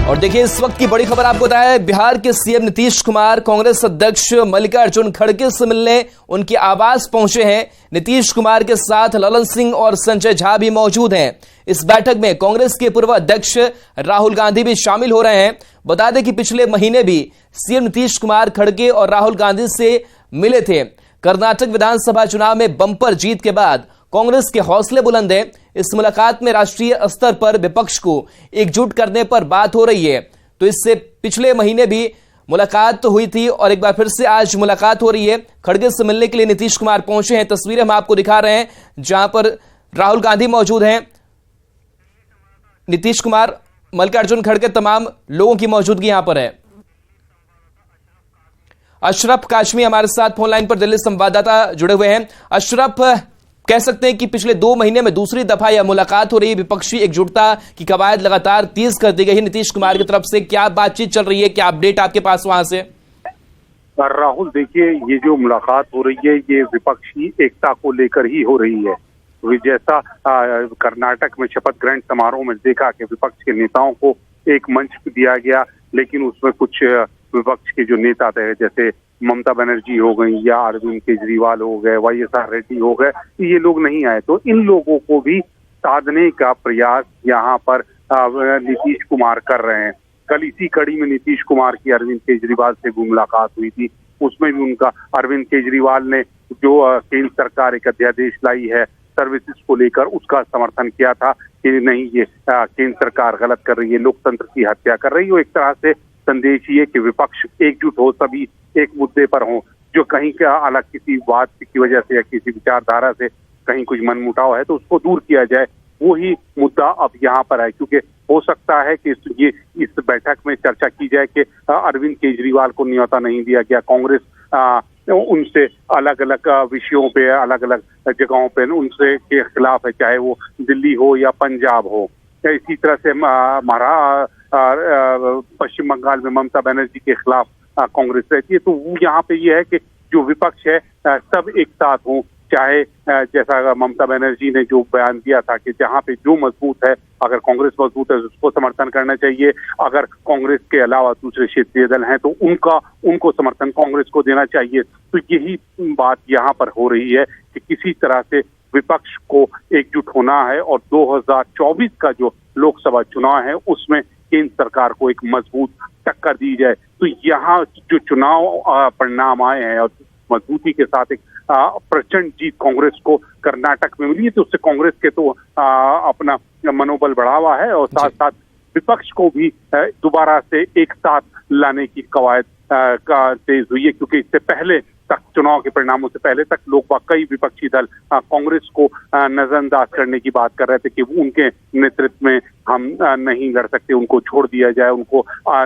और देखिए इस वक्त की बड़ी खबर आपको बताएं, बिहार के सीएम नीतीश कुमार कांग्रेस अध्यक्ष मल्लिकार्जुन खड़गे से मिलने उनके आवास पहुंचे हैं। नीतीश कुमार के साथ ललन सिंह और संजय झा भी मौजूद हैं। इस बैठक में कांग्रेस के पूर्व अध्यक्ष राहुल गांधी भी शामिल हो रहे हैं। बता दें कि पिछले महीने भी सीएम नीतीश कुमार खड़गे और राहुल गांधी से मिले थे। कर्नाटक विधानसभा चुनाव में बंपर जीत के बाद कांग्रेस के हौसले बुलंद हैं। इस मुलाकात में राष्ट्रीय स्तर पर विपक्ष को एकजुट करने पर बात हो रही है। तो इससे पिछले महीने भी मुलाकात तो हुई थी और एक बार फिर से आज मुलाकात हो रही है। खड़गे से मिलने के लिए नीतीश कुमार पहुंचे हैं। तस्वीरें हम आपको दिखा रहे हैं जहां पर राहुल गांधी मौजूद हैं, नीतीश कुमार, मल्लिकार्जुन खड़गे, तमाम लोगों की मौजूदगी यहां पर है। अशरफ काशमी हमारे साथ फोन लाइन पर दिल्ली संवाददाता जुड़े हुए हैं। अशरफ, कह सकते हैं कि पिछले 2 महीने में दूसरी दफा यह मुलाकात हो रही है। विपक्षी एकजुटता की कवायद लगातार तेज कर दी गई है नीतीश कुमार की तरफ से। क्या बातचीत चल रही है, क्या अपडेट आपके पास वहां से? राहुल, देखिए, ये जो मुलाकात हो रही है ये विपक्षी एकता को लेकर ही हो रही है। जैसा कर्नाटक में शपथ ग्रहण समारोह में देखा कि विपक्ष के नेताओं को एक मंच दिया गया, लेकिन उसमें कुछ विपक्ष के जो नेता थे, जैसे ममता बनर्जी हो गई या अरविंद केजरीवाल हो गए, वाईएसआर रेड्डी हो गए, ये लोग नहीं आए। तो इन लोगों को भी साधने का प्रयास यहाँ पर नीतीश कुमार कर रहे हैं। कल इसी कड़ी में नीतीश कुमार की अरविंद केजरीवाल से भी मुलाकात हुई थी। उसमें भी उनका अरविंद केजरीवाल ने जो केंद्र सरकार एक अध्यादेश लाई है सर्विसेज को लेकर, उसका समर्थन किया था कि नहीं, ये केंद्र सरकार गलत कर रही है, लोकतंत्र की हत्या कर रही है। एक तरह से संदेश ये कि विपक्ष एकजुट हो, सभी एक मुद्दे पर हो। जो कहीं का अलग किसी बात की वजह से या किसी विचारधारा से कहीं कुछ मनमुटाव है तो उसको दूर किया जाए, वो ही मुद्दा अब यहाँ पर है। क्योंकि हो सकता है कि इस बैठक में चर्चा की जाए कि अरविंद केजरीवाल को न्योता नहीं दिया गया, कांग्रेस उनसे अलग अलग विषयों पे, अलग अलग जगहों पे उनसे के खिलाफ है, चाहे वो दिल्ली हो या पंजाब हो। इसी तरह से पश्चिम बंगाल में ममता बनर्जी के खिलाफ कांग्रेस रहती है। तो वो यहाँ पे ये है कि जो विपक्ष है सब एक साथ हों, चाहे जैसा ममता बनर्जी ने जो बयान दिया था कि जहाँ पे जो मजबूत है, अगर कांग्रेस मजबूत है उसको समर्थन करना चाहिए, अगर कांग्रेस के अलावा दूसरे क्षेत्रीय दल हैं तो उनको समर्थन कांग्रेस को देना चाहिए। तो यही बात यहाँ पर हो रही है कि किसी तरह से विपक्ष को एकजुट होना है और 2024 का जो लोकसभा चुनाव है उसमें केंद्र सरकार को एक मजबूत टक्कर दी जाए। तो यहाँ जो चुनाव परिणाम आए हैं और मजबूती के साथ एक प्रचंड जीत कांग्रेस को कर्नाटक में मिली है, तो उससे कांग्रेस के तो अपना मनोबल बढ़ा हुआ है और साथ साथ विपक्ष को भी दोबारा से एक साथ लाने की कवायद तेज हुई है। क्योंकि इससे पहले तक, चुनाव के परिणामों से पहले तक, लोग कई विपक्षी दल कांग्रेस को नजरअंदाज करने की बात कर रहे थे कि उनके नेतृत्व में हम नहीं लड़ सकते, उनको छोड़ दिया जाए, उनको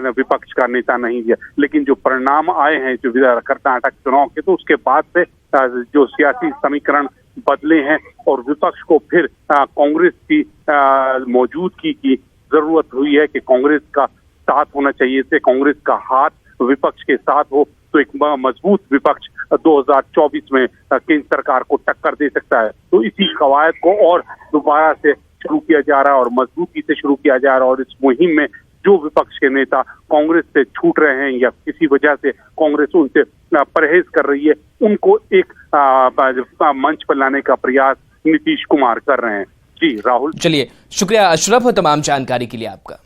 विपक्ष का नेता नहीं दिया। लेकिन जो परिणाम आए हैं जो कर्नाटक चुनाव के, तो उसके बाद से जो सियासी समीकरण बदले हैं और विपक्ष को फिर कांग्रेस की मौजूदगी की जरूरत हुई है कि कांग्रेस का साथ होना चाहिए, से कांग्रेस का हाथ विपक्ष के साथ हो तो एक मजबूत विपक्ष 2024 में केंद्र सरकार को टक्कर दे सकता है। तो इसी कवायद को और दोबारा से शुरू किया जा रहा है और मजबूती से शुरू किया जा रहा है। और इस मुहिम में जो विपक्ष के नेता कांग्रेस से छूट रहे हैं या किसी वजह से कांग्रेस उनसे परहेज कर रही है, उनको एक मंच पर लाने का प्रयास नीतीश कुमार कर रहे हैं। जी राहुल, चलिए, शुक्रिया अशरफ तमाम जानकारी के लिए आपका।